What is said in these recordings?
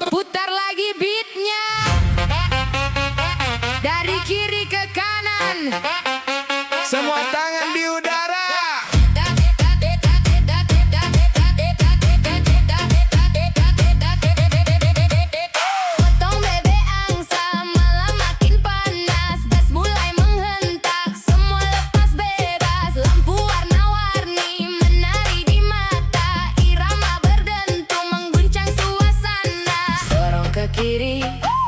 Putar lagi beatnya dari kiri ke kanan, Semua tangan di udara. potong bebek angsa, malam makin panas, gas mulai menghentak, semua lepas bebas, lampu warna-warni menari di mata, irama berdentum mengguncang suasana. Sorong ke kiri,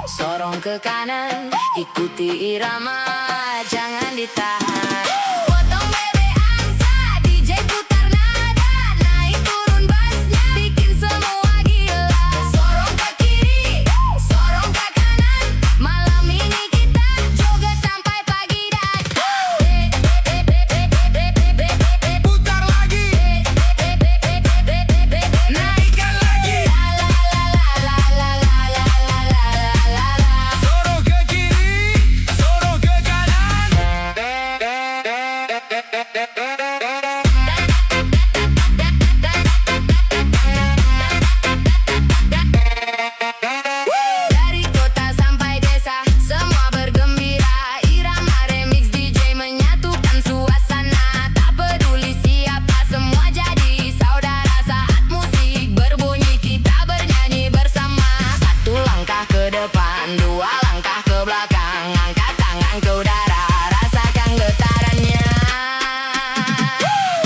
sorong ke kanan, ikuti irama, jangan ditahan. Potong bebek angsa, DJ putar nada, naik turun bassnya, bikin semua gila. Sorong ke kiri, sorong ke kanan, malam ini kita joget sampai pagi datang. Putar lagi. Naikkan lagi. Sorong ke kiri, sorong ke kanan. Dari kota sampai desa, semua bergembira. Irama remix DJ menyatukan suasana. Tak peduli siapa, semua jadi saudara. Saat musik berbunyi, kita bernyanyi bersama. Satu langkah ke depan, dua langkah ke belakang. Angkat tangan ke udara, rasakan getarannya.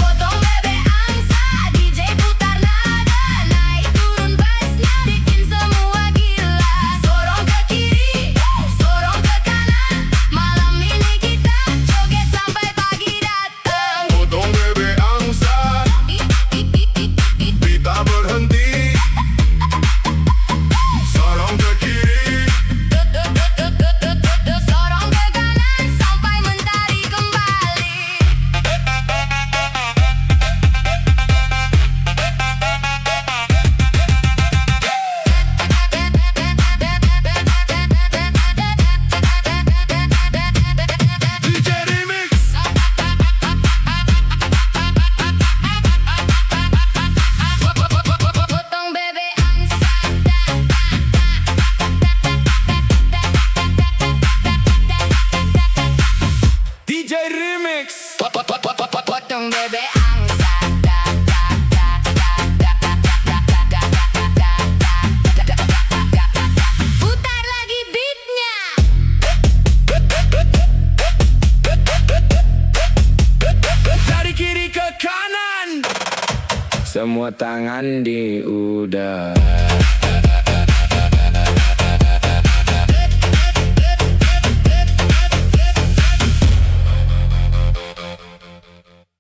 Potong bebek angsa, DJ putar nada, naik turun bassnya, bikin semua gila. Sorong ke kiri, sorong ke kanan, malam ini kita joget sampai pagi datang. Potong bebek angsa, kita berhenti. Sorong ke kiri, Sorong ke kanan sampai mentari kembali. DJ Remix. Potong bebek angsa, DJ Remix. potong bebek angsa. Putar lagi beatnya. Dari kiri ke kanan. Semua tangan di udara.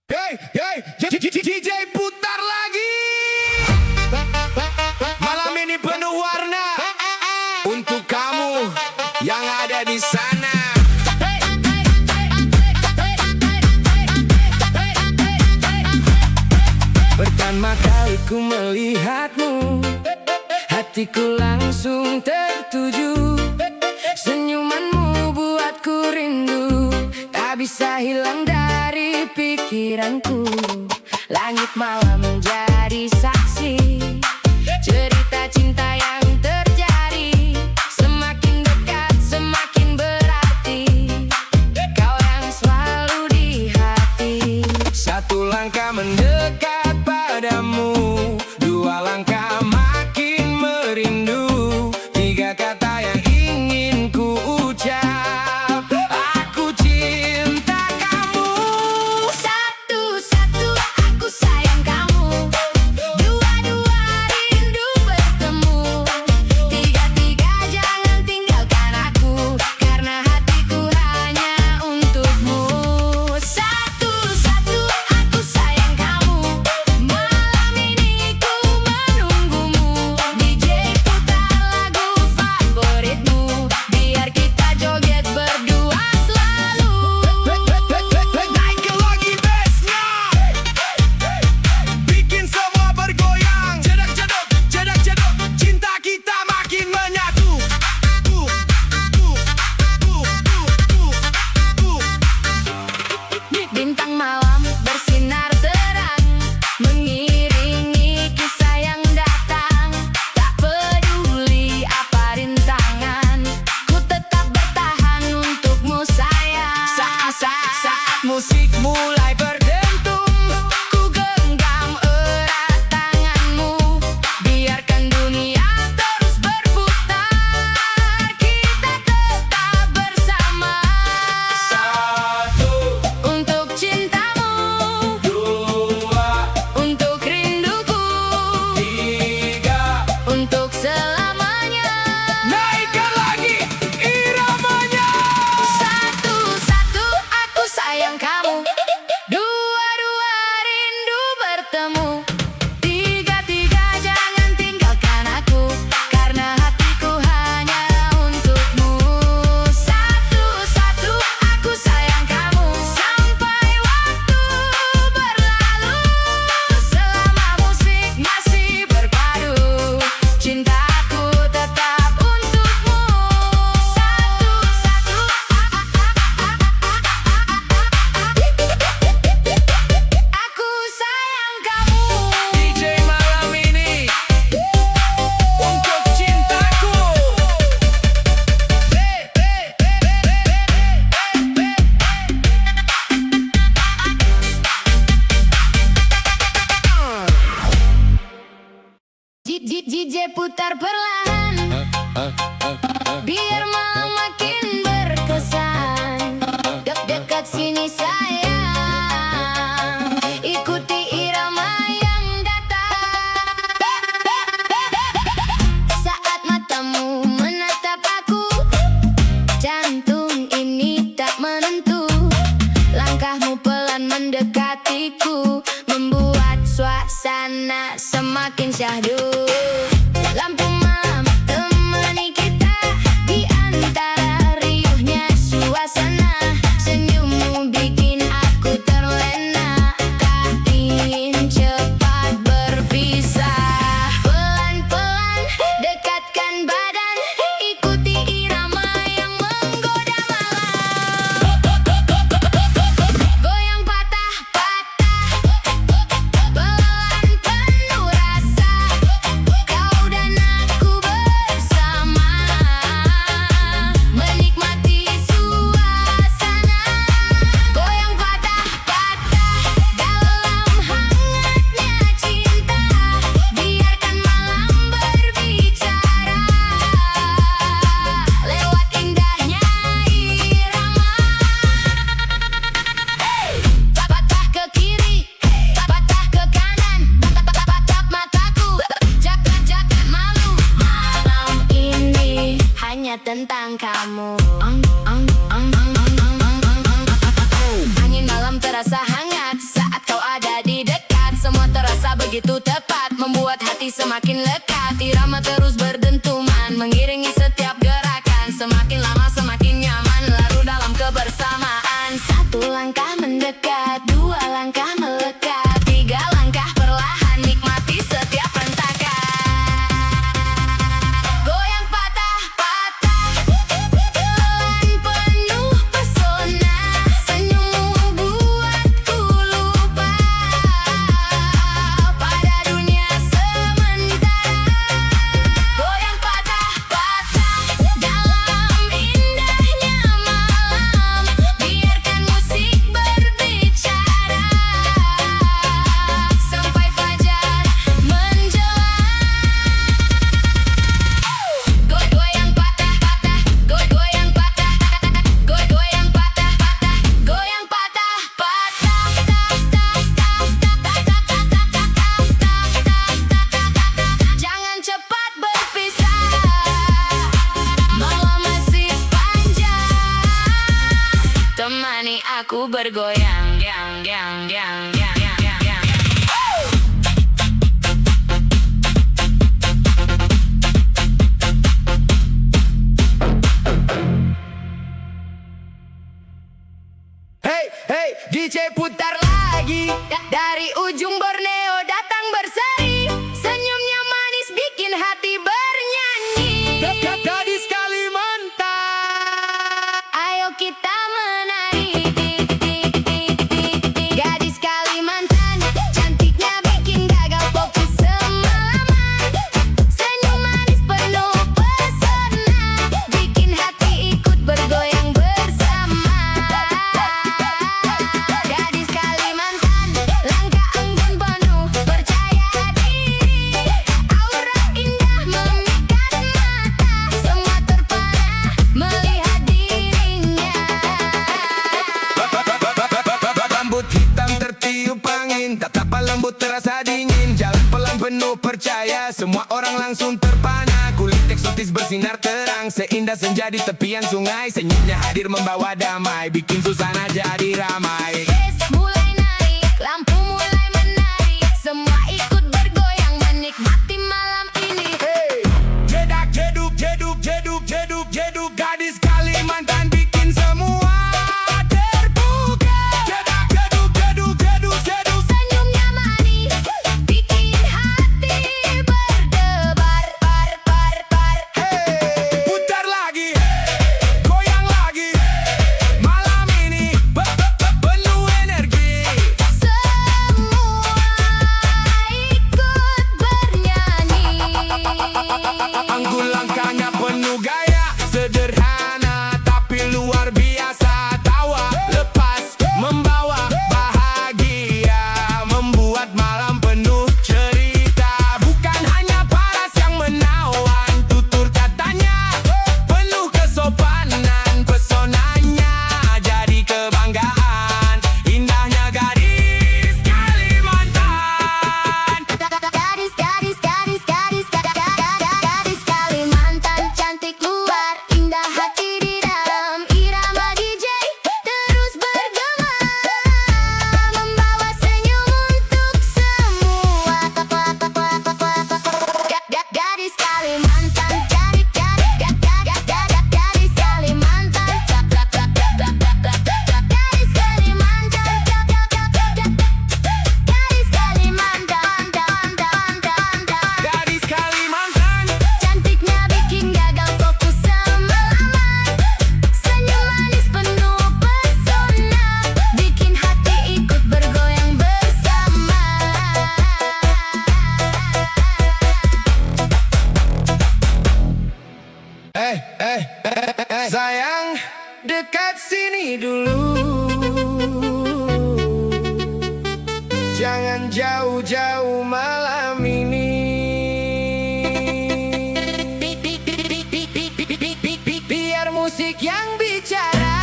Hey, hey, DJ putar lagi. Malam ini penuh warna untuk kamu yang ada di sana. Pertama kali ku melihatmu, hatiku langsung tertuju. Senyumanmu buatku rindu, tak bisa hilang dari pikiranku. Langit malam menjadi saksi cerita cinta yang terjadi. Semakin dekat semakin berarti, kau yang selalu di hati. Satu langkah mendekat padamu, dua langkah makin merindu, tiga kata yang ingin ku ucap, aku cinta kamu. Satu-satu aku sayang kamu, dua sini sayang, ikuti irama yang datang. Saat matamu menatap aku, jantung ini tak menentu. Langkahmu pelan mendekatiku, membuat suasana semakin syahdu. Lampu malam temani kita di antara riuhnya suasana. Senyummu bikin aku terlena, tak ingin cepat berpisah. Pelan-pelan dekatkan badan, ikuti irama yang menggoda malam. Goyang patah-patah, pelan penuh rasa. Kau dan aku bersama, menikmati suasana. Goyang patah-patah dalam hangatnya cinta. Biarkan malam berbicara lewat indahnya irama. Patah ke kiri, patah ke kanan, tatap mataku, jaga malu. Malam ini hanya tentang kamu. Angin malam terasa hangat saat kau ada di dekat. Semua terasa begitu tepat, membuat hati semakin lekat. Irama terus berdentuman, mengiringi setiap gerakan. Semakin lama semakin nyaman, larut dalam kebersamaan. Satu langkah mendekat, dua langkah melekat, tiga langkah perlahan, nikmati setiap rentakan. Goyang patah-patah, pelan penuh pesona. Senyummu buatku lupa pada dunia sementara. Goyang patah-patah dalam indahnya malam. Biarkan musik berbicara sampai fajar menjelang. Goyang patah-patah, goyang patah-patah, goyang patah-patah, goyang patah-patah. Jangan cepat berpisah, malam masih panjang. Temani aku bergoyang, yang. Hey, hey, DJ putar lagi. Dari ujung Borneo datang berseri, senyumnya manis bikin hati bernyanyi. Gadis Kalimantan, Ayo kita menari, gadis Kalimantan, cantiknya bikin gagal fokus semalaman. Senyum manis penuh pesona, bikin hati ikut bergoyang bersama. Gadis Kalimantan, langkah enggan penuh percaya diri. Aura indah memikat mata, semua terpana melihat dirinya. rambut hitam tertiup angin, tatapan lembut terasa dingin. Jalan pelan penuh percaya, semua orang langsung terpana. Kulit eksotis bersinar terang, seindah senja di tepian sungai. Senyumnya hadir membawa damai, bikin suasana jadi ramai. Bass mulai naik, lampu mulai menari, semua ikut bergoyang menikmati malam ini. Hey, jedak jeduk jeduk jeduk jeduk jeduk, gadis Kalimantan bikin semua terbuka. Jedak jeduk jeduk jeduk jeduk, Senyumnya manis, bikin hati berdebar, bar. hey, putar lagi, goyang lagi. Malam ini Jangan jauh-jauh malam ini. Biar musik yang bicara.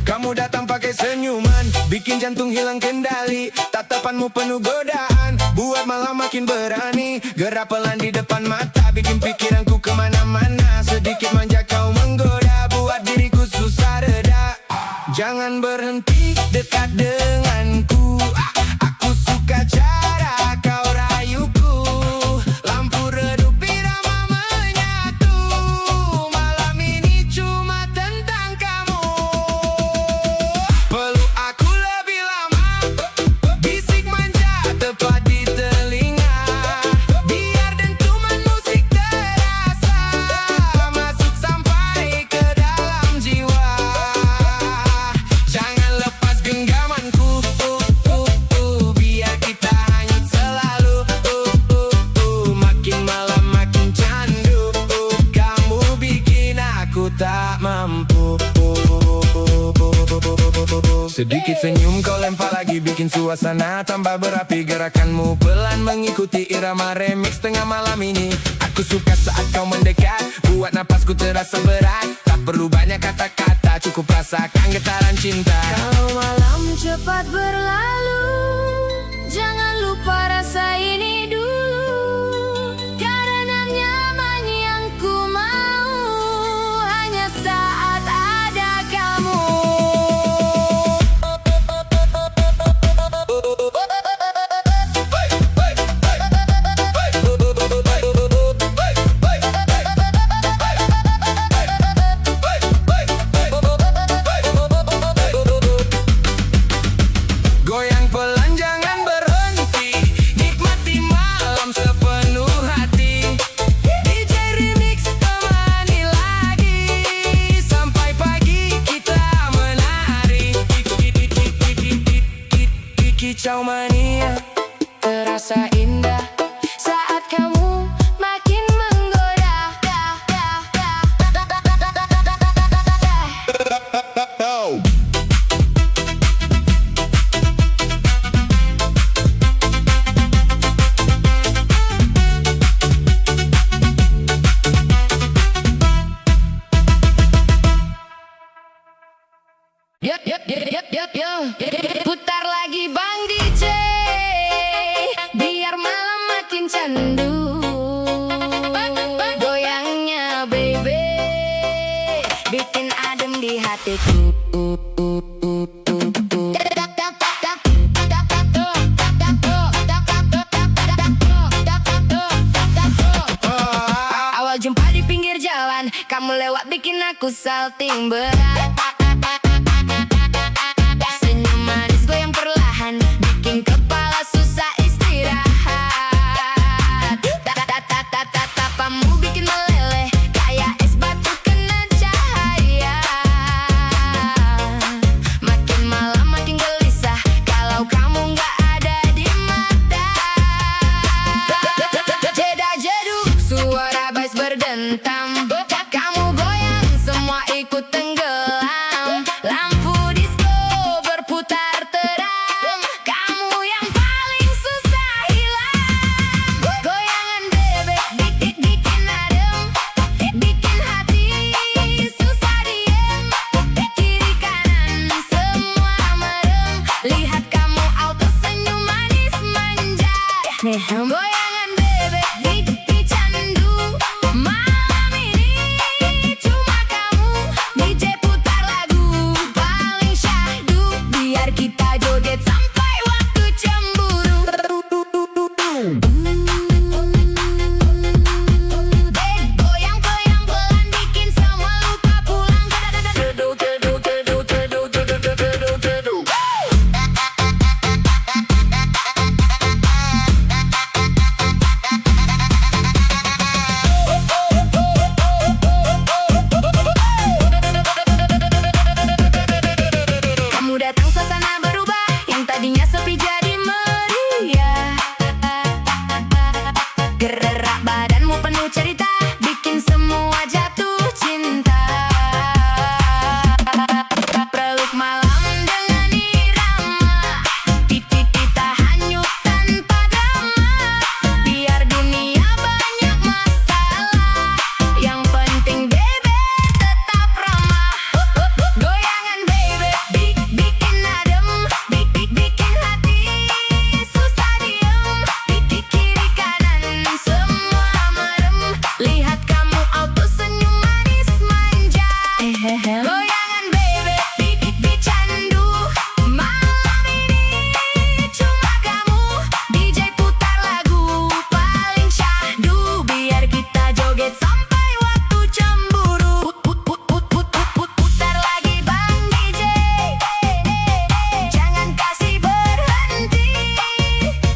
Kamu datang pakai senyuman, bikin jantung hilang kendali. Tatapanmu penuh godaan, buat malam makin berani. Gerak pelan di depan mata, bikin pikiranku kemana-mana. Sedikit manja kau menggoda, buat diriku susah reda. Jangan berhenti dekat denganku, aku suka cara kau rayuku. Lampu redup irama menyatu, malam ini cuma tentang kamu. Peluk aku lebih lama, bisik manja tepat di telinga. Biar dentuman musik terasa, masuk sampai ke dalam jiwa. Jangan lepas genggamanku, biar kita hanyut selalu. Makin malam makin candu, kamu bikin aku tak mampu. Sedikit senyum kau lempar lagi, bikin suasana tambah berapi. Gerakanmu pelan mengikuti irama remix tengah malam ini. Aku suka saat kau mendekat, buat napasku terasa berat. Tak perlu banyak kata-kata, cukup rasakan getaran cinta. Kalau malam cepat berlalu, jangan lupa rasa ini dulu. Karena nyaman yang ku mau, hanya saat ada kamu. Goyang pelan jangan berhenti, nikmati malam sepenuh hati. DJ Remix temani lagi, sampai pagi kita menari. Kicau mania terasa indah saat kamu makin menggoda. Putar lagi Bang DJ, biar malam makin candu. Goyangnya baby, bikin adem di hatiku. Awal jumpa di pinggir jalan, kamu lewat bikin aku salting berat. Senyum manis goyang perlahan, bikin kepala susah istirahat. Tatapamu bikin meleleh, kayak es batu kena cahaya. Makin malam makin gelisah, kalau kamu nggak ada di mata. Jeda-jeduk, suara bass berdentam. Kamu goyang, semua ikut tenggelam. Goyangan baby, di candu. Malam ini cuma kamu. DJ putar lagu paling syahdu. Biar kita joget sampai waktu cemburu. Putar lagi bang DJ. Jangan kasih berhenti.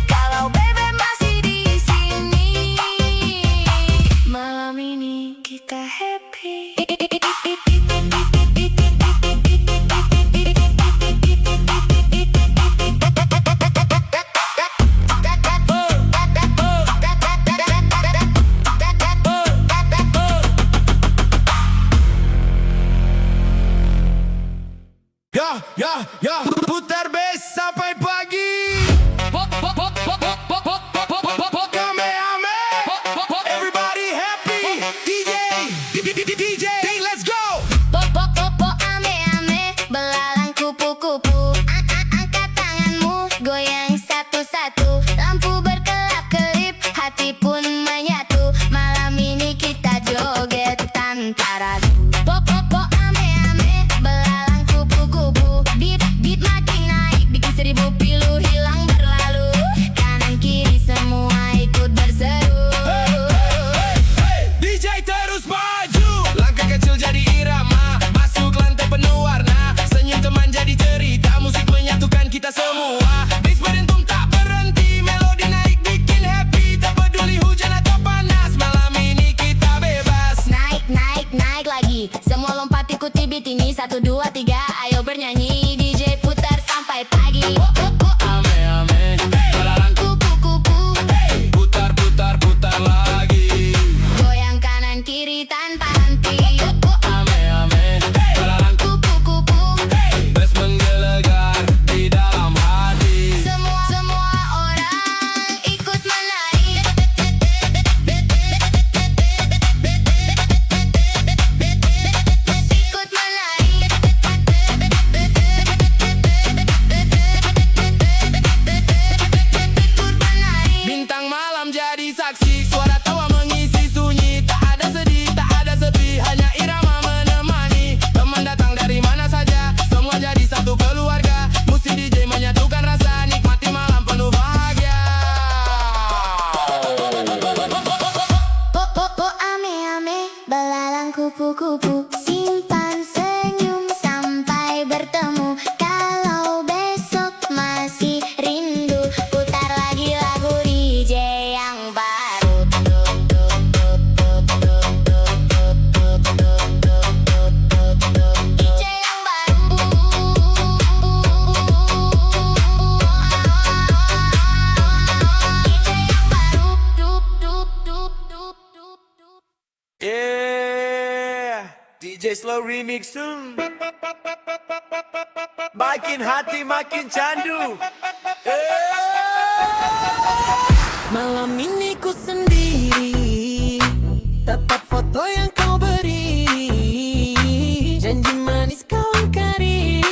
Kalau bebe masih di sini. Malam ini kita happy. Ya, putar bass sampai pagi. Kamehame. Everybody happy. DJ, let's go. Po ame-ame, belalang kupu-kupu. Angkat tanganmu, goyang satu-satu. Lampu berkelap-kelip, hati pun menyatu. Malam ini kita joget tanpa ragu. Po ame-ame, belalang kupu-kupu. Beat makin naik, bikin 1000 pilu hilang berlalu. Kanan kiri semua ikut berseru. DJ terus maju. Langkah kecil jadi irama. Masuk lantai penuh warna. Senyum teman jadi cerita. Musik menyatukan kita semua. Bass berdentum tak berhenti. Melodi naik bikin happy. Tak peduli hujan atau panas. Malam ini kita bebas. Naik lagi. Semua lompat ikuti beat ini. 1, 2, 3, ayo bernyanyi. DJ putar sampai pagi. Ame-ame, belalang Kupu-kupu, putar lagi. goyang kanan kiri tanpa henti. Ame-ame, belalang Kupu-kupu, bass menggelegar di dalam hati. semua orang ikut menari. Ikut menari. Ikut menari. Bintang malam jadi saksi. Suara tawa mengisi sunyi. Tak ada sedih, tak ada sepi. Hanya irama menemani. Teman datang dari mana saja. Semua jadi satu keluarga. Musik DJ menyatukan rasa. Nikmati malam penuh bahagia. Po ame-ame, belalang kupu-kupu. Simpan senyum sampai bertemu. Kalau besok masih rindu, putar lagi lagu DJ yang baru. DJ yang baru. DJ yang baru. Yeah, DJ Slow Remix makin hati makin candu. Malam ini ku sendiri, tetap foto yang kau beri. Janji manis kau ingkari,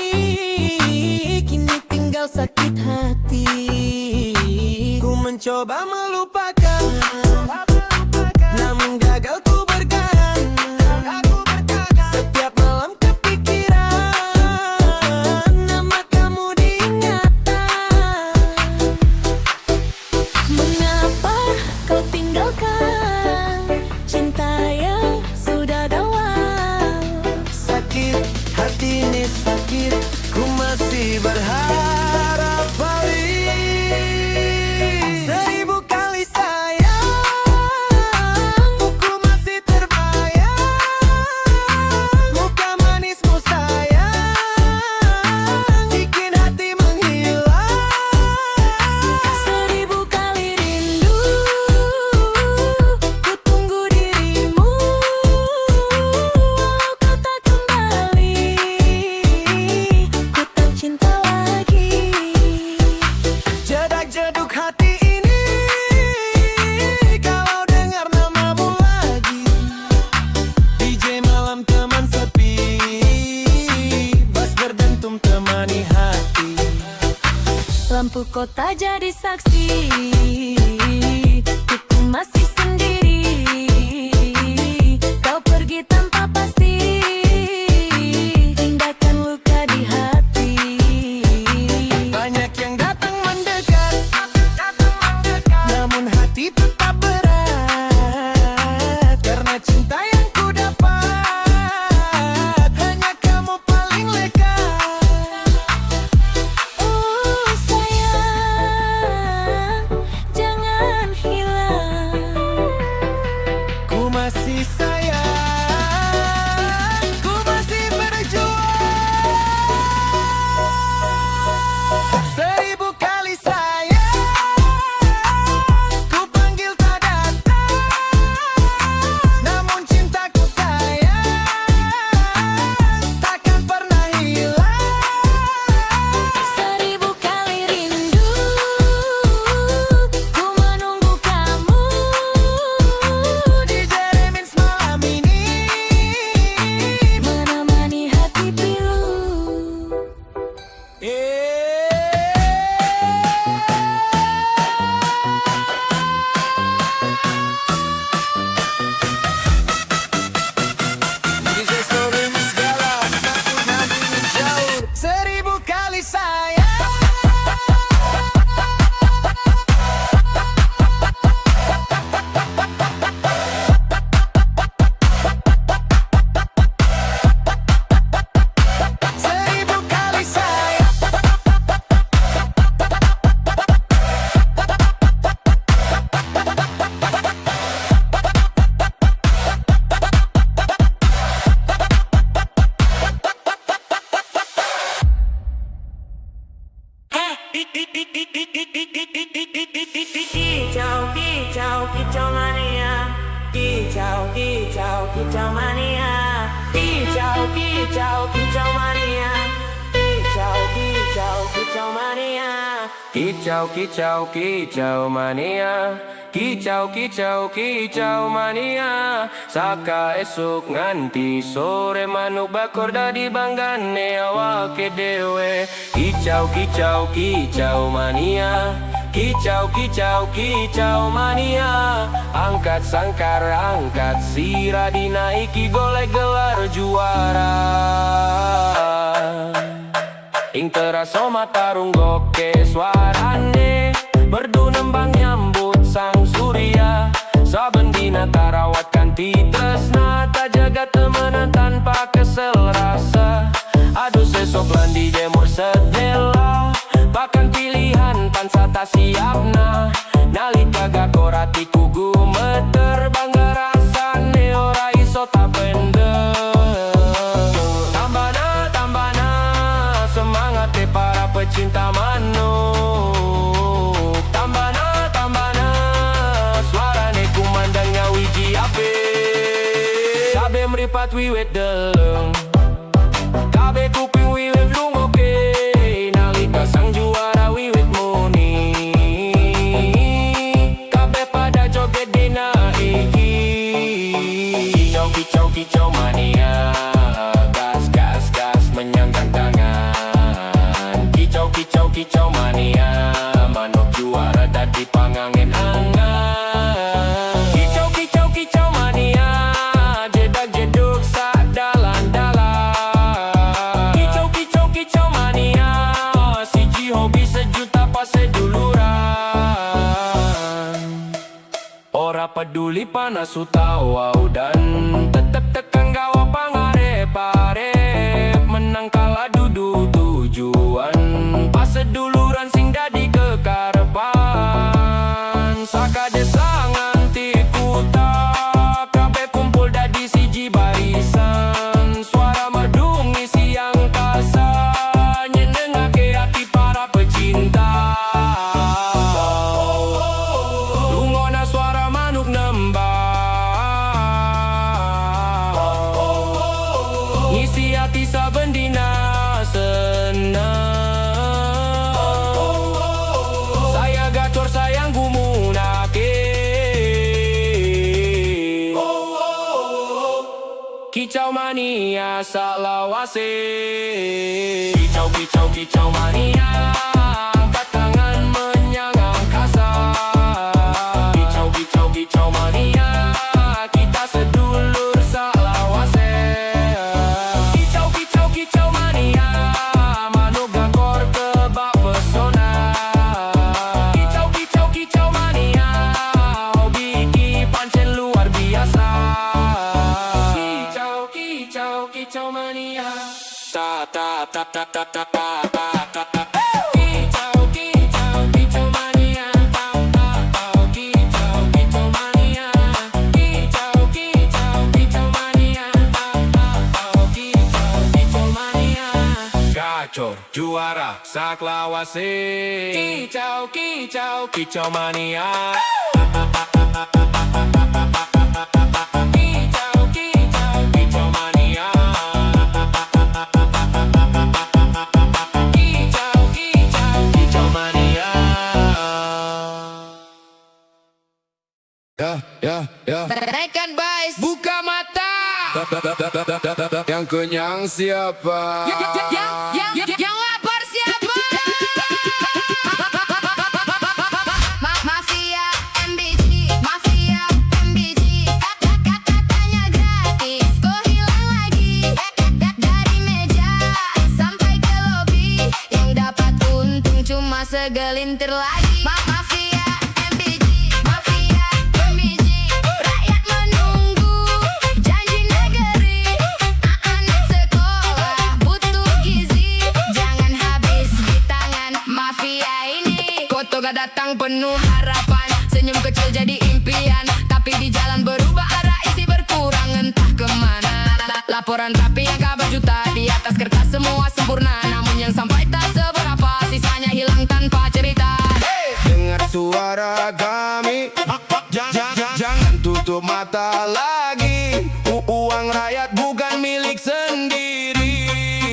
kini tinggal sakit hati. Ku mencoba melupakan, namun gagal ku bertahan. Setiap malam kepikiran, nama kamu diingatan. Mengapa kau tinggalkan cinta yang sudah dalam? Sakit hati ini sakit, ku masih berharap balik. 1000 kali sayang, ku masih terbayang. Muka manismu sayang, bikin hati menghilang. 1000 kali rindu, ku tunggu dirimu. Walau kau tak kembali, ku tak cinta lagi. Jedak-jeduk hati ini, kalau dengar namamu lagi. DJ malam teman sepi, bass berdentum temani hati. Lampu kota jadi saksi, ku masih sendiri. Kau pergi tanpa pasti, kicau, kicau mania. Kicau, kicau, kicau mania. Kicau, kicau, kicau mania. Kicau, kicau, kicau mania. Saka esuk nganti sore manuk bakor dadi banggane awake dewe. Kicau, kicau, kicau mania. Kicau, kicau, kicau mania. Angkat sangkar, angkat sirah, dinaiki golek gelar juara. Ing teraso matarung goke suarane, merdu nembang nyambut sang surya. Saben dina tarawat kanti tresna, tak jaga temenan tanpa kesel rasa. Aduh sesok lan di jemur sedela, bahkan pilihan pansa tak siapna. Nalika gakorati kugu meter, bangga rasane ora iso tak bender. Tambana, tambana, semangat para pecinta manuk. Tambana, tambana, suarane kumandang ngawiji ape. Sabe meripat wiwit deleng, kabe kuping wiwit lungoke. Nalika sang juara wiwit muni, kabe pada joget dina iki. Kicau, kicau, kicau mania. Gas, gas, gas menyanggang tangan. Kicau, kicau, kicau mania. Manuk juara dadi pangangen angan. Kicau, kicau, kicau mania. Jedak jeduk sak dalan-dalan. Kicau, kicau, kicau mania. Siji hobi sejuta pas seduluran. Ora peduli panas utawa udan, tetep tekan gawa pangarep-arep. Menang kalah dudu tujuan, pas seduluran sing dadi kekarepan. Saka desa nganti kuta, kabeh kumpul dadi siji barisan. Suara merdu ngisi angkasa, nyenengake hati para pecinta. Lungona suara manuk nembang, ngisi hati saben dina senang. Saya gacor sayang gumunake. Kicau mania salawase. Kicau, kicau, kicau mania. Angkat tangan menyang angkasa. Kicau, kicau, kicau mania. Kita sedulur salawase. Kicau, kicau, kicau mania. Manuk gakor kebak pesona. Kicau, kicau, kicau mania. Hobi iki pancen luar biasa. Kicau, kicau, kicau mania. Ta ta ta ta ta ta ta ta ta ta. Kicau, kicau, kicau mania. Ta ta ta. Kicau, kicau mania. Kicau, kicau, kicau mania. Ta ta ta. Kicau, kicau mania. Gacor juara saklawase. Kicau, kicau, kicau mania. Kicau, kicau, kicau mania. Kicau, kicau, kicau mania. Naikkan bass, buka mata. Yang kenyang siapa? Yang lapar siapa? Mafia MBG, Mafia MBG. Katanya gratis, kok hilang lagi? Dari meja sampai ke lobi, yang dapat untung cuma segelintir lagi. Mafia MBG, Mafia MBG. Rakyat menunggu janji negeri. Anak sekolah butuh gizi, jangan habis di tangan mafia ini. Koto gak datang penuh harapan, senyum kecil jadi impian, tapi di jalan berubah arah, isi berkurang entah kemana. Laporan rapi yang kabar juta, di atas kertas semua sempurna, namun yang sampai tak seberapa, sisanya hilang tanpa cerita. Dengar suara kami, jangan tutup mata lagi. Uang rakyat bukan bukan milik sendiri,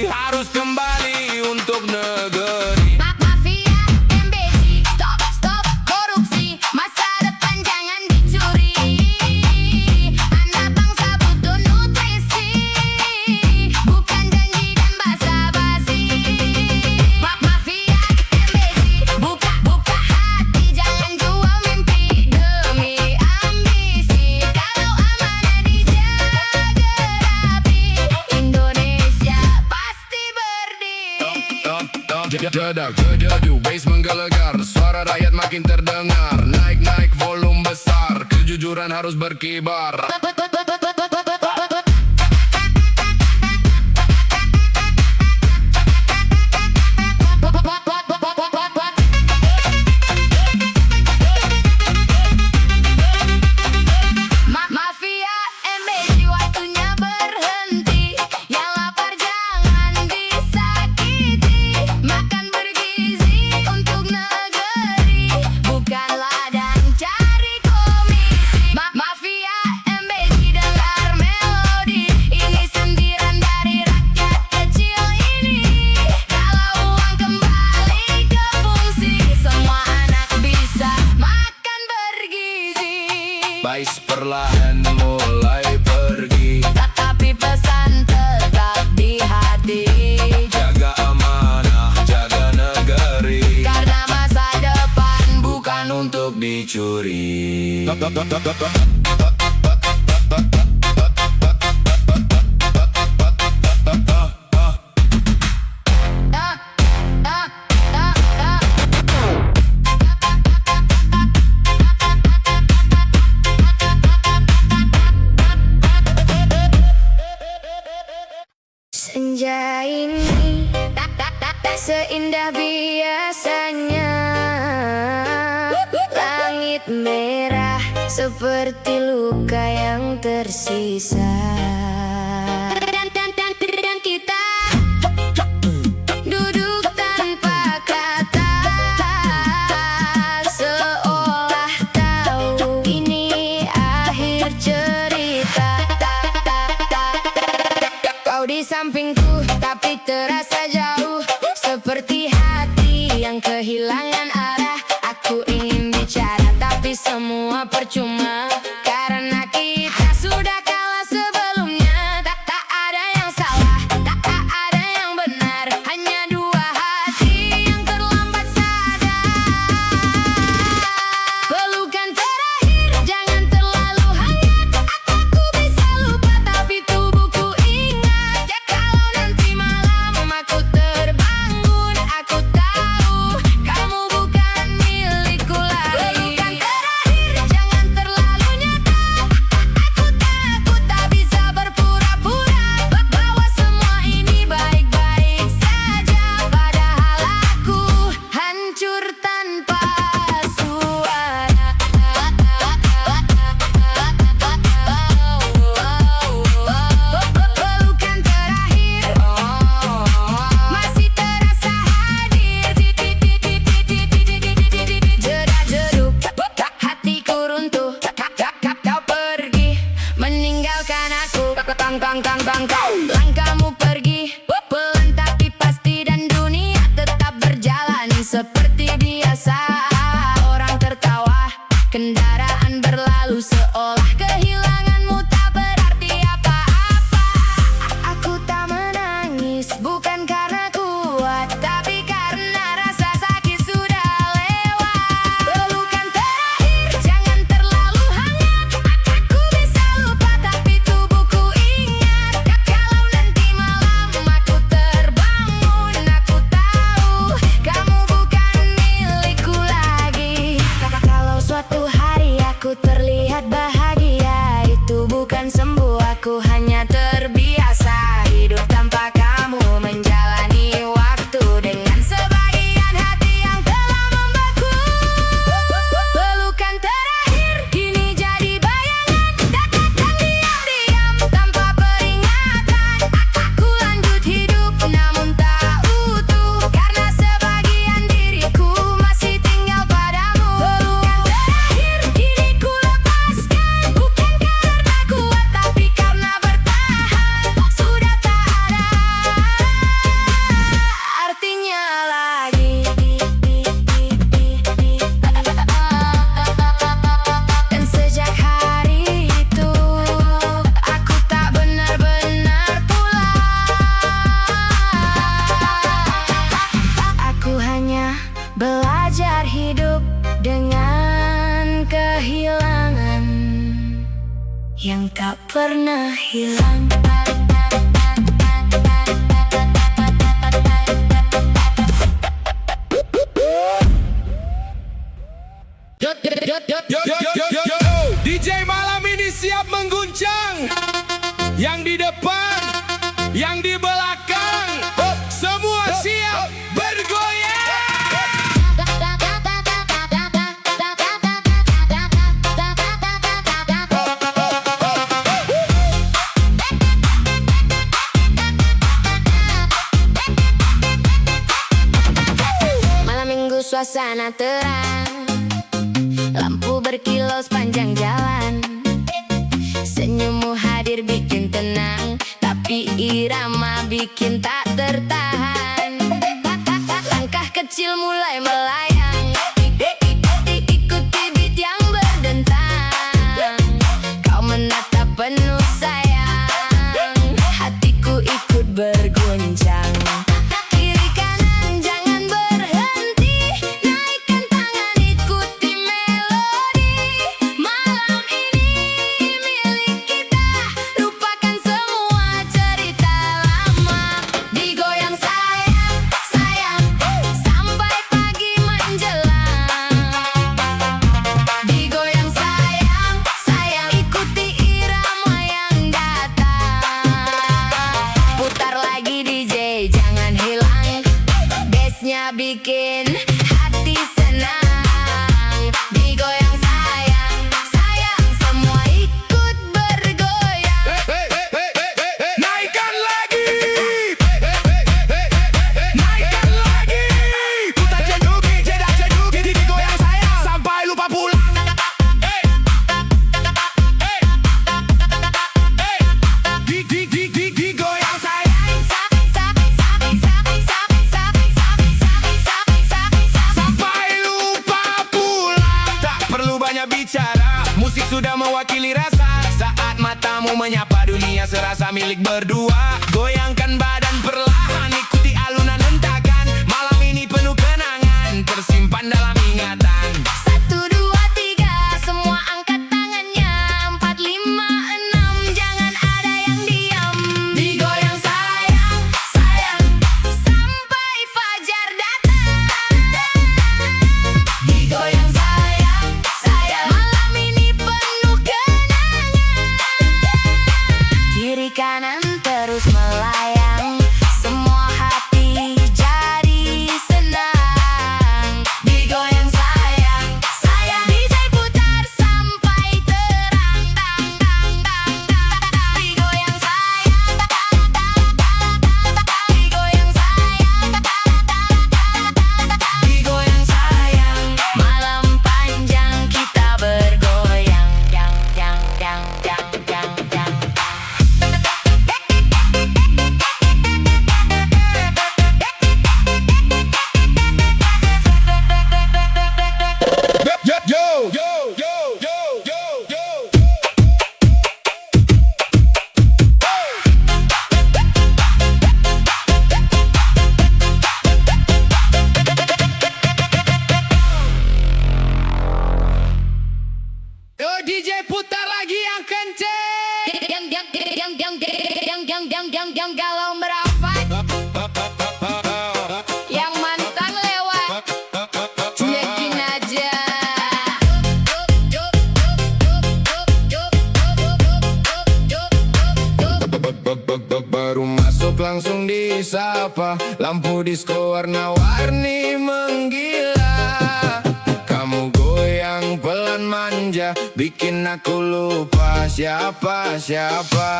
harus kembali untuk negeri. Mafia MBG, stop korupsi, masa depan jangan dicuri. Anak bangsa butuh nutrisi, bukan janji dan basa-basi. Mafia MBG, buka hati, jangan jual mimpi demi ambisi. Kalau amanah dijaga rapi, Indonesia pasti berdiri. Jedak kededu, bass menggelegar, suara rakyat makin terdengar. Naik volume besar, kejujuran harus berkibar. Mafia MBG, waktunya berhenti. Yang lapar jangan disakiti. Makan bergizi untuk negeri, bukan ladang cari komisi. Mafia MBG, dengar melodi ini, sentiran dari rakyat kecil ini. Kalau uang kembali ke fungsi, semua anak bisa makan bergizi. Bais perlahan mulai pergi, Tapi pesan tetap di hati, jaga amanah, jaga negeri, karena masa depan bukan untuk dicuri. Senja ini tak seindah biasanya. Langit merah seperti luka yang tersisa. Dan kita duduk tanpa kata, seolah tahu ini akhir cerita. Kau di sampingku tapi terasa jauh, seperti hati yang kehilangan arah. Aku ingin bicara tapi semua percuma, karena kita sudah kalah sebelumnya. Tak ada yang salah, tak ada yang benar, hanya dua hati yang terlambat sadar. Pelukan terakhir jangan terlalu hangat. Aku bisa lupa tapi tubuhku ingat. Kalau nanti malam aku terbangun, aku tahu kamu bukan milikku lagi. Pelukan terakhir jangan terlalu nyata. Aku takut tak bisa berpura-pura bahwa semua ini baik-baik saja, padahal aku hancur tanpa suara. Pelukan terakhir masih terasa hadir. Jedak-jeduk hatiku runtuh. Kau pergi meninggalkan aku. Langkahmu pergi pelan tapi pasti, dan dunia tetap berjalan seperti biasa. Orang tertawa, kendaraan berlalu, seolah kehilanganmu tak berarti apa-apa. Aku tak menangis bukan karena kuat, tapi karena rasa sakit sudah lewat. Pelukan terakhir jangan terlalu hangat. Aku bisa lupa tapi tubuhku ingat. Kalau nanti malam aku terbangun, aku tahu kamu bukan milikku lagi. Kalau suatu hari pernah hilang. DJ malam ini siap mengguncang. Yang di depan, yang di belakang, semua siap bergoyang. Malam minggu suasana terang, lampu berkilau sepanjang jalan. Senyummu hadir bikin tenang, tapi irama bikin tak tertahan. Langkah kecil mulai melayang, ikuti beat yang berdentang. Kau menatap penuh sayang, hatiku ikut berguncang. Kiri kanan jangan berhenti, naikkan tangan ikuti melodi. Malam ini milik kita, lupakan semua cerita lama. Digoyang sayang, sayang, sampai pagi menjelang. Digoyang sayang, sayang, ikuti irama yang datang. Putar lagi DJ, jangan hilang, bassnya bikin hati senang. Digoyang sayang, sayang, semua ikut bergoyang. Naikkan lagi, naikkan lagi. Putar jenuh, jedak jenuh, digoyang sayang sampai lupa pulang. Digoyang sayang sampai lupa pulang. Tak perlu banyak bicara, musik sudah mewakili rasa. Saat matamu menyapa dunia serasa milik berdua. Goyangkan badan perlahan, ikuti alunan hentakan. Malam ini penuh kenangan, tersimpan dalam ingatan. 1, 2, 3, semua angkat tangannya. 4, 5, 6, jangan ada yang diam. Digoyang sayang, sayang, sampai fajar datang. Digoyang sayang, sayang, malam ini penuh kenangan. Kiri kanan terus melayang, semua hati jadi senang. Digoyang sayang, sayang, DJ putar sampai terang, tang, tang, tang, tang. Digoyang sayang, digoyang sayang, digoyang sayang. Malam panjang kita bergoyang, yang, yang, yang, yang, yang, yang. Yo, yo, yo, yo, yo, yo. Yo DJ putar lagi yang kenceng. Yang galau merapat, yang mantan lewat, cuekin aja. Baru masuk langsung disapa, lampu disco warna-warni menggila. Kamu goyang pelan manja, bikin aku lupa siapa-siapa.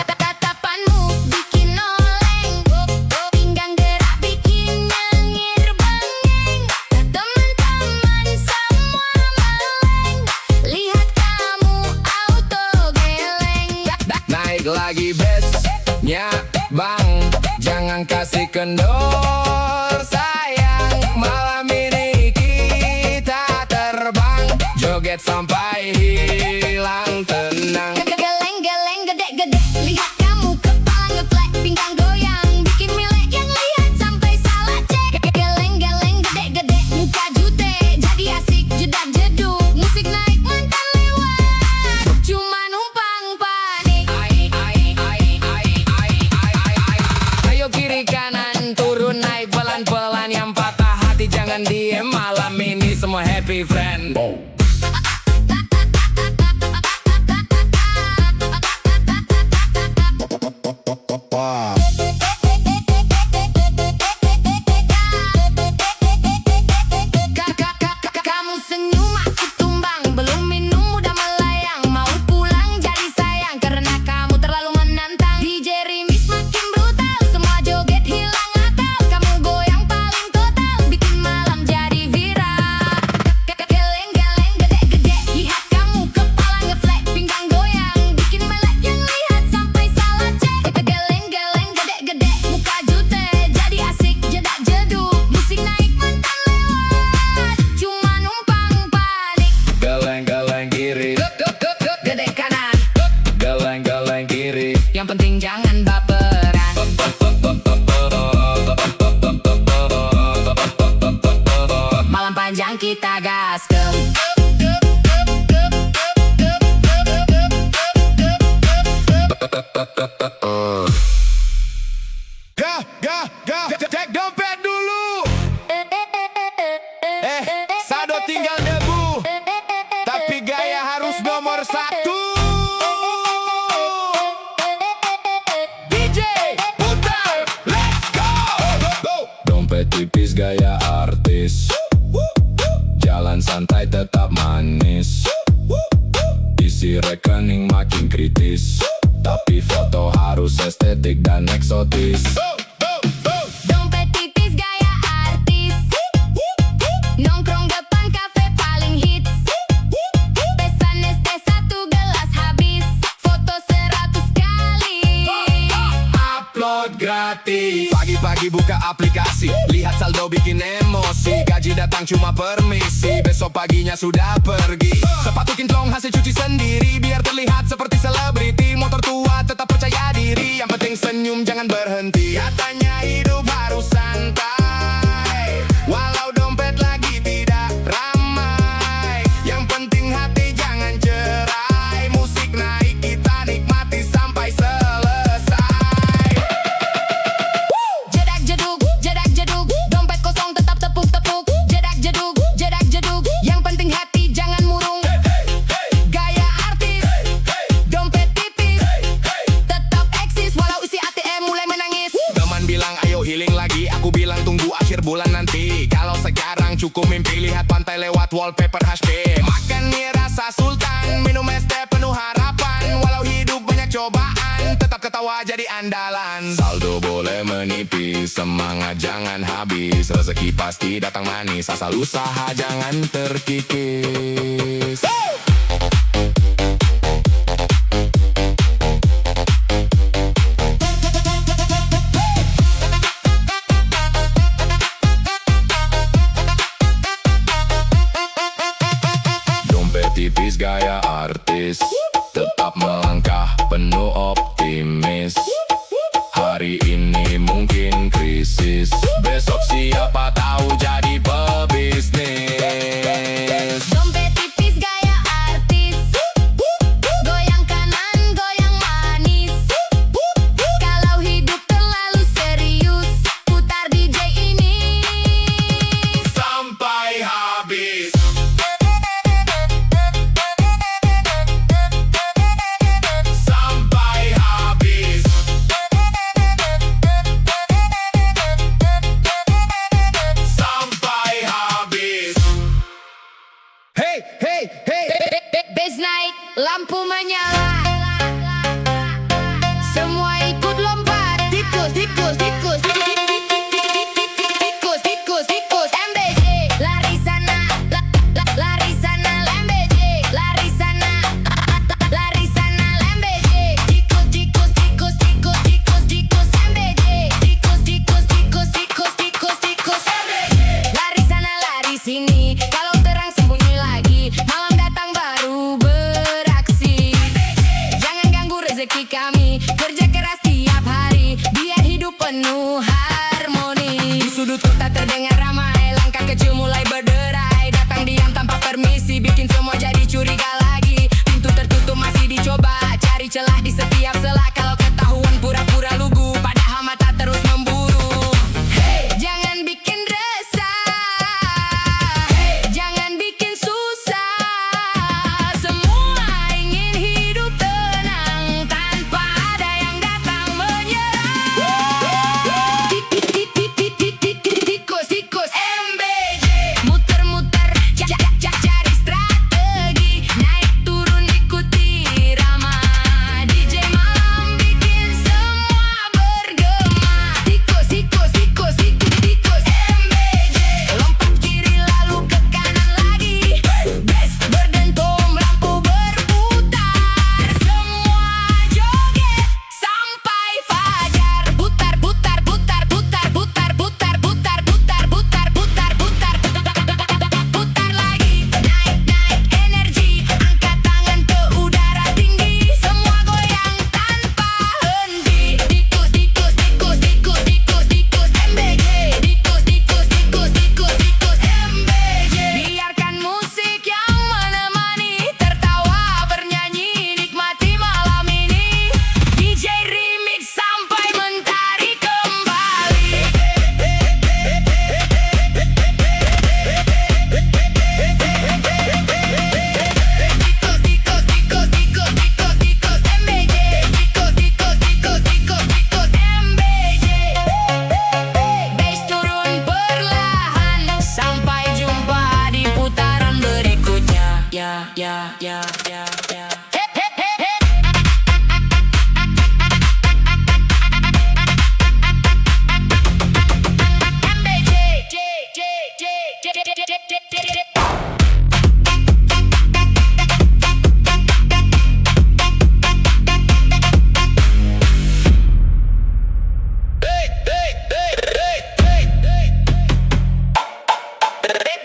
Tatapanmu bikin oleng, pinggang gerak bikin nyengir bengeng. Teman-teman semua meleng, lihat kamu auto geleng. Naik lagi bassnya bang, jangan kasih kendor sayang. Malam ini kita terbang, joget sampai hilang tenang. Geleng-geleng gede-gede, lihat kamu kepala ngeflat, pinggang goyang, bikin milik yang lihat sampai salah cek. Geleng-geleng gede-gede, muka jute, jadi asik jedak jeduk, musik naik mantan lewat. Cuma numpang panik, friend. Kamu senyum aku tumbang, belum minum udah melayang, mau pulang jadi sayang karena kamu terlalu menantang. DJ Rimis makin brutal, semua joget hilang akal, kamu goyang paling total, bikin malam jadi viral. Geleng-geleng gede-gede, lihat kamu kepala ngeflek, pinggang goyang, bikin melek yang lihat sampai salah cek. Geleng-geleng gede-gede, muka jutek, jadi asik jedak jeduk, musik naik mantan lewat, cuma numpang panik. Geleng-geleng kiri, Gede kanan, geleng-geleng kiri. yang penting jangan baperan. Malam panjang kita gaskem. Cek dompet dulu. Sado tinggal debu, tapi gaya harus nomor 1. DJ putar, let's go. Dompet tipis gaya artis, jalan santai tetap manis, isi rekening makin kritis, tapi foto harus estetik dan eksotis. Dompet tipis gaya artis, nongkrong depan kafe paling hits, pesan es teh 1 gelas habis, foto 100 kali. Upload gratis. Pagi-pagi buka aplikasi, lihat saldo bikin emosi, gaji datang cuma permisi, besok paginya sudah pergi. Sepatu kinclong hasil cuci sendiri, biar terlihat seperti selebriti. Motor tua tetap percaya diri, yang penting senyum jangan berhenti. Katanya hidup harus santai, walau dompet lagi tidak ramai. Yang penting hati jangan cerai, musik naik kita nikmati sampai selesai. Jedak jeduk, dompet kosong tetap tepuk-tepuk. Jedak jeduk, yang penting hati jangan murung. Gaya artis, dompet tipis, tetap eksis walau isi ATM mulai menangis. Teman bilang ayo healing lagi, aku bilang tunggu akhir bulan nanti. Kalau sekarang cukup mimpi, lihat pantai lewat wallpaper HP. Makan mie rasa sultan, minum es teh penuh harapan. Walau hidup banyak cobaan, tetap ketawa jadi andalan. Saldo boleh menipis, semangat jangan habis, rezeki pasti datang manis, asal usaha jangan terkikis. Dompet tipis gaya artis, tetap melangkah penuh optimis. Hari ini mungkin krisis, besok siapa tahu jadi pebisnis. Dompet tipis gaya artis, goyang kanan, goyang manis. Kalau hidup terlalu serius, putar DJ ini Sampai habis. Sampai habis.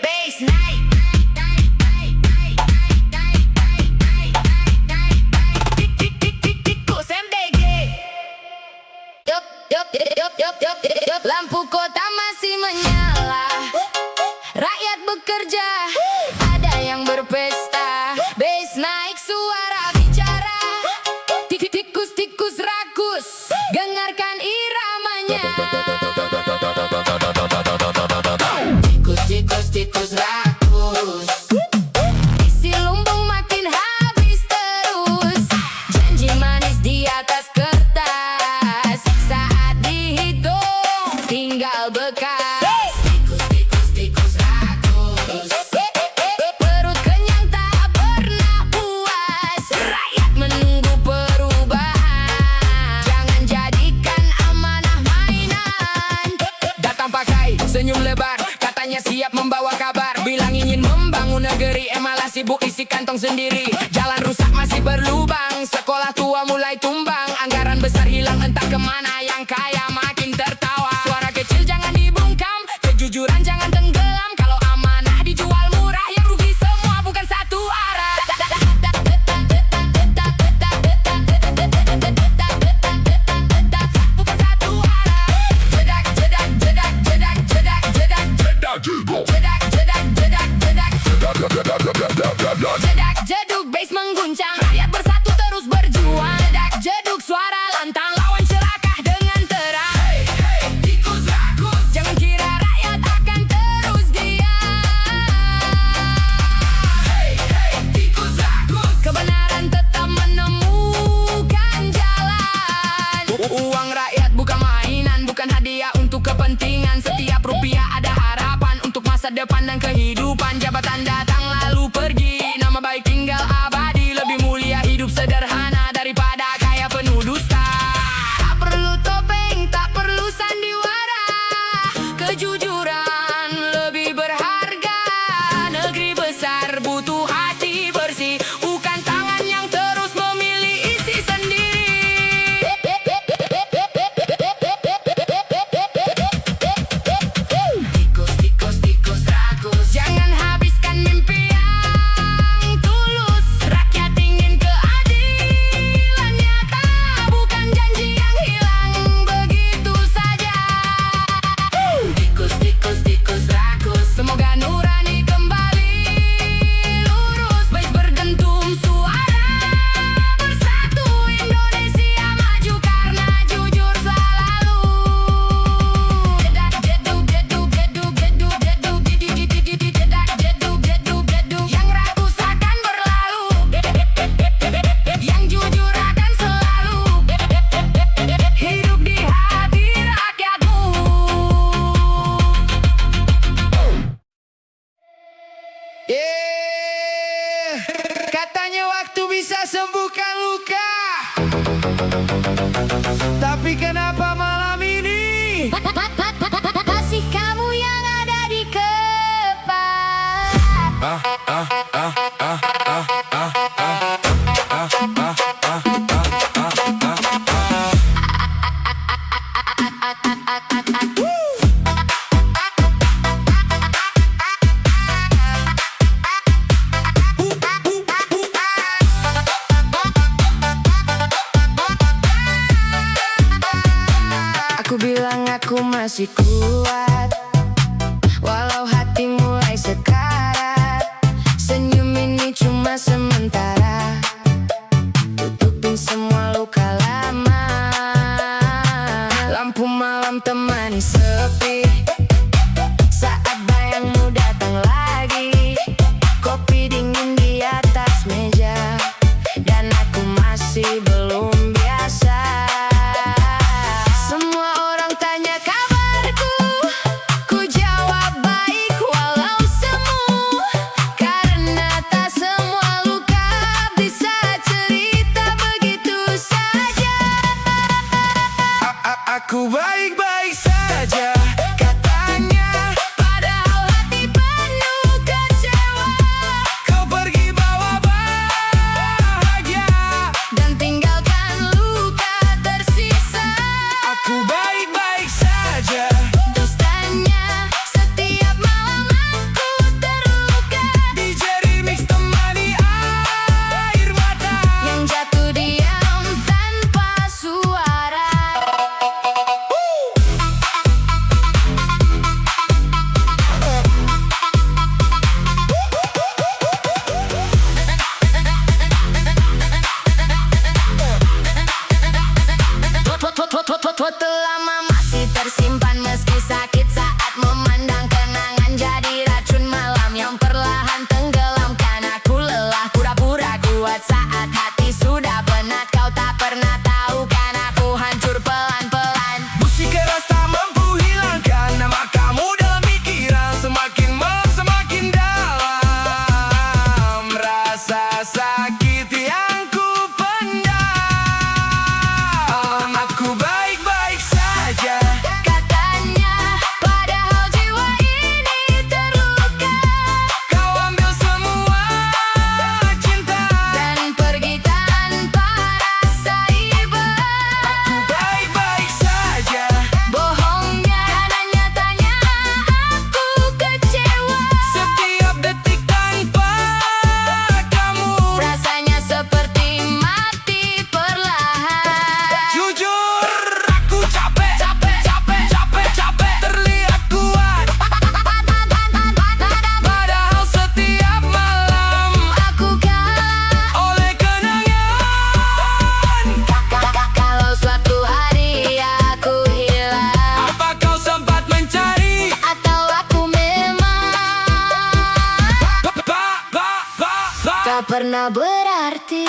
Bass night. Tikus MBG. Yup. Lampu kota masih menyala. Rakyat bekerja, ada yang berpesta. Bass naik, suara bicara. Tikus rakus, dengarkan iramanya. Tikus rakus, isi lumbung makin habis terus. Janji manis di atas kertas, saat dihitung tinggal bekas. Tikus rakus, perut kenyang tak pernah puas. Rakyat menunggu perubahan, jangan jadikan amanah mainan. Datang pakai senyum lebar, katanya siap membawa kabar. Bilang ingin membangun negeri, malah sibuk isi kantong sendiri. Jalan rusak masih berlubang, sekolah tua mulai tumbang. Anggaran besar hilang entah kemana, yang kaya makin tertawa. Suara kecil jangan dibungkam, kejujuran jangan tenggelam. Kalau amanah dijual murah, yang rugi semua bukan satu arah. Bukan satu arah. Jedak jedak jedak jedak jedak jedak jedak jeduk, bass mengguncang. Rakyat bersatu terus berjuang. Jedak jeduk, suara lantang lawan celaka dengan terang. Hey, tikus rakus, jangan kira rakyat akan terus diam. Hey, tikus rakus, kebenaran tetap menemukan jalan. Uang rakyat bukan mainan, bukan hadiah untuk kepentingan. Setiap rupiah ada harapan untuk masa depan dan kehidupan. Jabatan datang lalu pergi, nama baik tinggal abadi. Lebih mulia hidup sederhana daripada kaya penuh dusta. Tak perlu topeng, tak perlu sandiwara. Kejujuran lebih berharga. Negeri besar butuh hati bersih, bukan tangan yang terus memilih isi sendiri. Tikus rakus, jangan habiskan mimpi yang tulus. Rakyat ingin keadilan nyata, bukan janji yang hilang begitu saja. Tikus rakus, semoga nurani kembali lurus. Bass berdentum, suara bersatu. Indonesia maju karena jujur selalu. Jedak jeduk jeduk jeduk jeduk jeduk jedak jeduk jeduk jeduk, yang rakus akan berlalu, yang jujur akan selalu hidup di hati rakyatmu. Katanya waktu bisa sembuhkan luka, tapi kenapa malam ini Kasih kamu yang ada di kepala. Aku bilang aku masih kuat, walau hati mulai sekarat. Senyum ini cuma sementara, tutupin semua luka lama. Lampu malam temani sepi, saat bayangmu datang lagi. Kopi dingin di atas meja, dan aku masih belum biasa. Semua orang tanya kabarku, ku jawab baik walau semu. Karena tak semua luka Aku baik-baik saja katanya, Padahal hati penuh kecewa kau pergi bawa bahagia dan tinggalkan luka tersisa. Aku baik-baik saja. Dustanya setiap malam aku terluka, DJ Remix temani air mata yang jatuh diam tanpa suara. Foto lama masih tersimpan meski sakit saat memandang kenangan jadi racun malam yang perlahan tenggelamkan aku lelah pura-pura kuat saat hati sudah penat. Kau tak pernah tahu kan aku hancur pelan-pelan. musik keras tak mampu hilangkan nama kamu dalam pikiran. Semakin dalam rasa sakit yang ku pendam. Aku baik-baik saja. Katanya padahal jiwa ini terluka Kau ambil semua cinta dan pergi tanpa rasa iba. Aku baik-baik saja. Bohongnya dan nyatanya aku kecewa. Setiap detik tanpa kamu Rasanya seperti mati perlahan. jujur aku capek terlihat kuat. Padahal setiap malam Aku kalah. oleh kenangan. Kalau suatu hari aku hilang, Apa kau sempat mencari atau aku memang tak pernah berarti.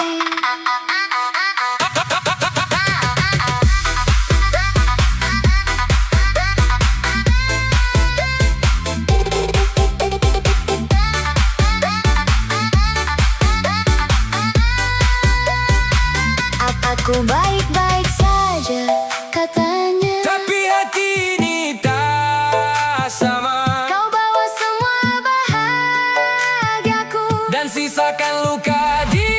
Aku baik-baik saja katanya, Tapi hati ini tak sama, kau bawa semua bahagiaku dan sisakan luka di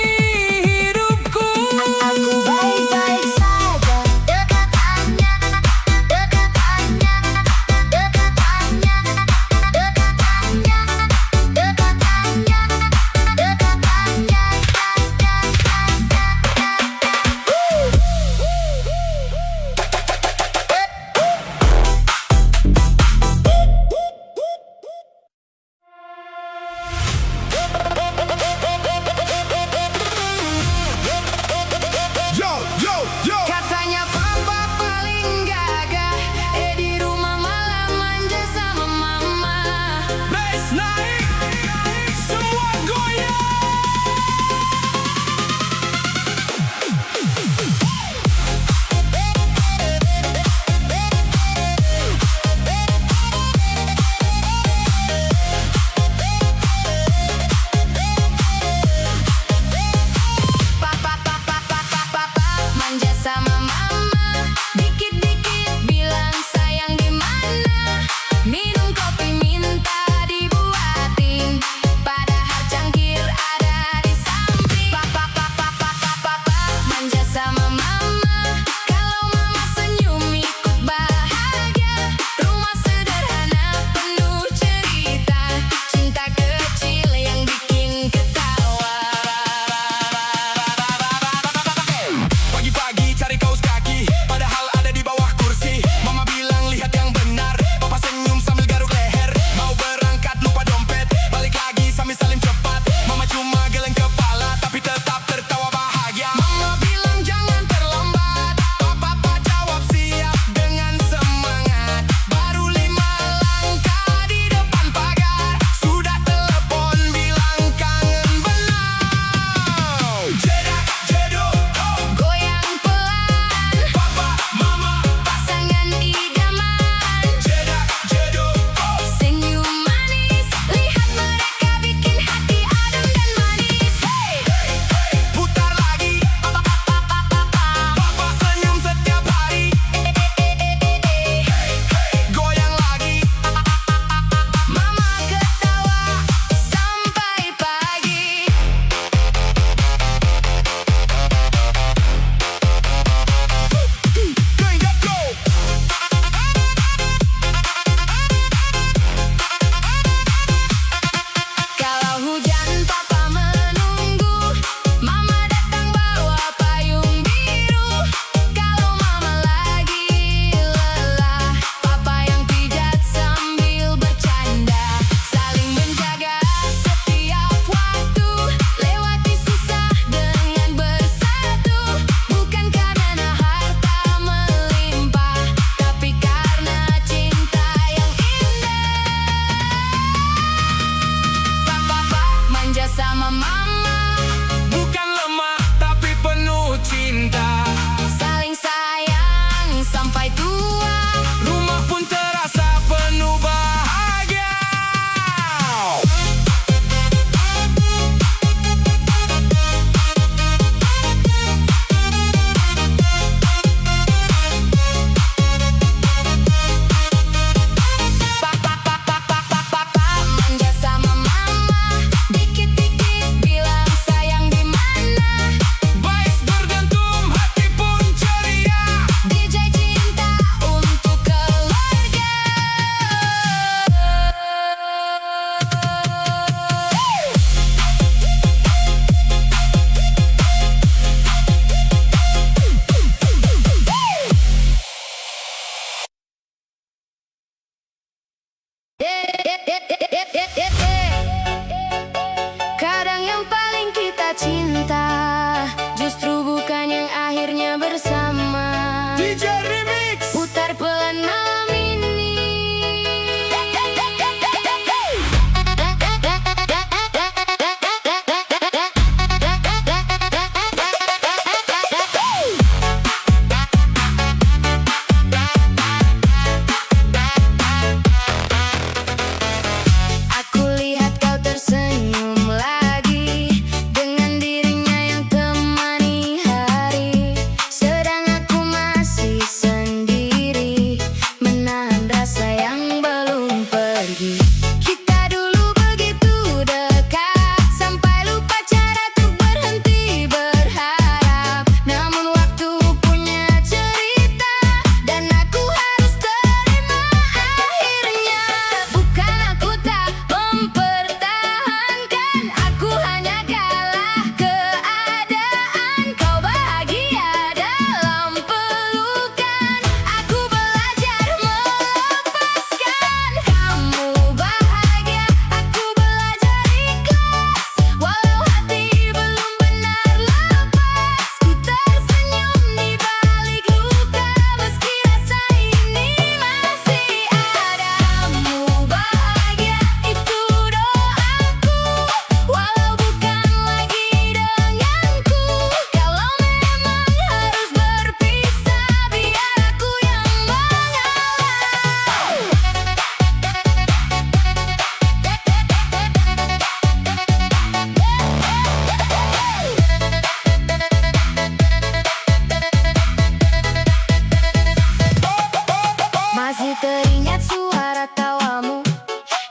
Masih teringat suara tawamu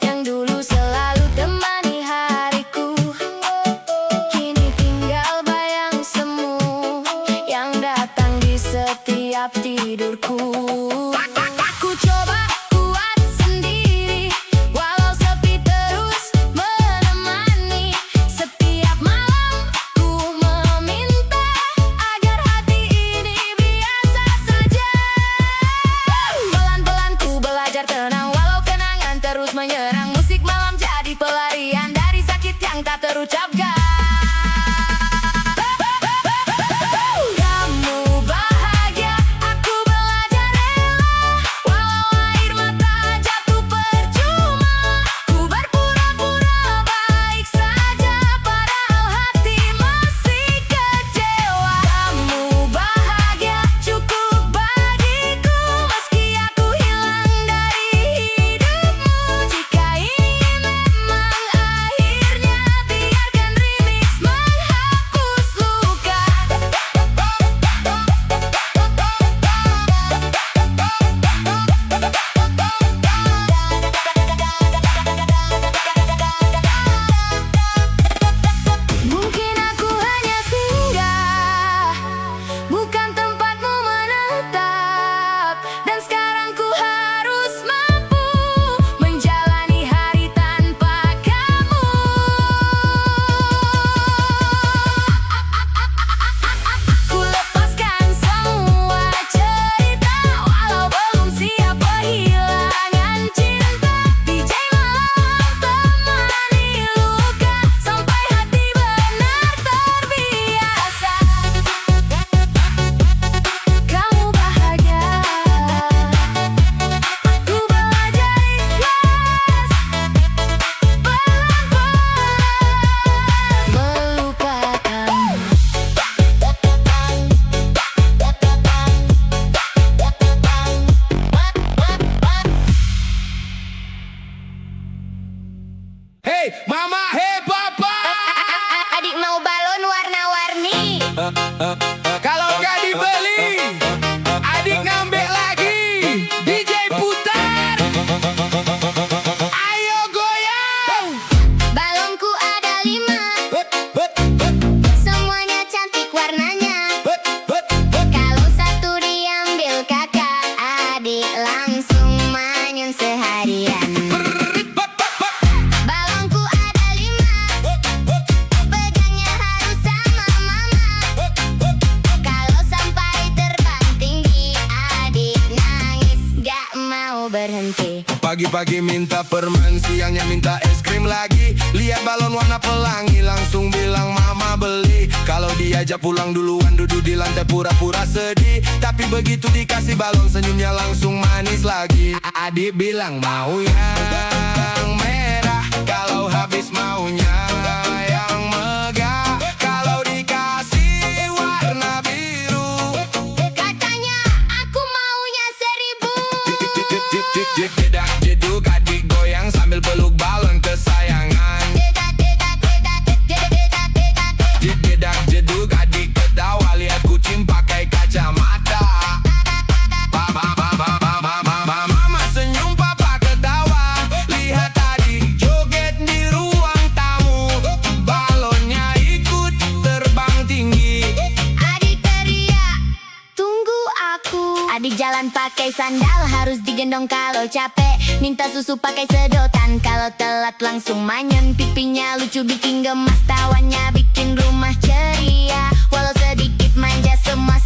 yang dulu selalu temani hariku. Kini tinggal bayang semu yang datang di setiap tidurku. Ku coba kuat sendiri walau sepi terus menemani. Setiap malam ku meminta agar hati ini biasa saja. Pelan-pelan ku belajar tenang walau kenangan terus menyerang. Musik malam jadi pelarian dari sakit yang tak terucapkan. Kamu bahagia, aku belajar rela. Walau air mata jatuh percuma, ku berpura-pura baik saja padahal hati masih kecewa. Kamu bahagia cukup bagiku meski aku hilang dari hidupmu. Jika ini memang akhirnya, biarkan remix menghapus luka. Mungkin aku hanya singgah, bukan tempatmu menetap. Dan sekarang ku harus mampu menjalani hari tanpa kamu. Ku lepaskan semua cerita walau belum siap kehilangan cinta. DJ malam temani luka sampai hati benar terbiasa. Kamu bahagia, aku belajar ikhlas. Pelan-pelan melupakanmu. Hey mama, hey papa. Adik mau balon warna-warni. Kalau gak dibeli, adik ngambek lagi. DJ putar. Ayo goyang. Balonku ada 5, semuanya cantik warnanya. Kalau satu diambil kakak, adik langsung manyun seharian. Balonku ada 5, pegangnya harus sama mama. Kalau sampai terbang tinggi, adik nangis gak mau berhenti. Pagi-pagi minta permen, siangnya minta es krim lagi. Lihat balon warna pelangi, langsung bilang mama beli. Kalau diajak pulang duluan, duduk di lantai pura-pura sedih. Tapi begitu dikasih balon, senyumnya langsung manis lagi. Adik bilang mau yang merah, kalau habis maunya yang megah. Kalau dikasih warna biru, Katanya aku maunya 1000. jedak jeduk adik goyang sambil peluk balon kesayangan. Jedak jeduk adik ketawa lihat kucing pakai kacamata. Mama senyum papa ketawa, lihat adik joget di ruang tamu. Balonnya ikut terbang tinggi. Adik teriak, tunggu aku. Adik jalan pakai sandal, harus digendong kalau capek. Minta susu pakai sedotan, kalau telat langsung manyun. Pipinya lucu bikin gemas, tawanya bikin rumah ceria. Walau sedikit manja semua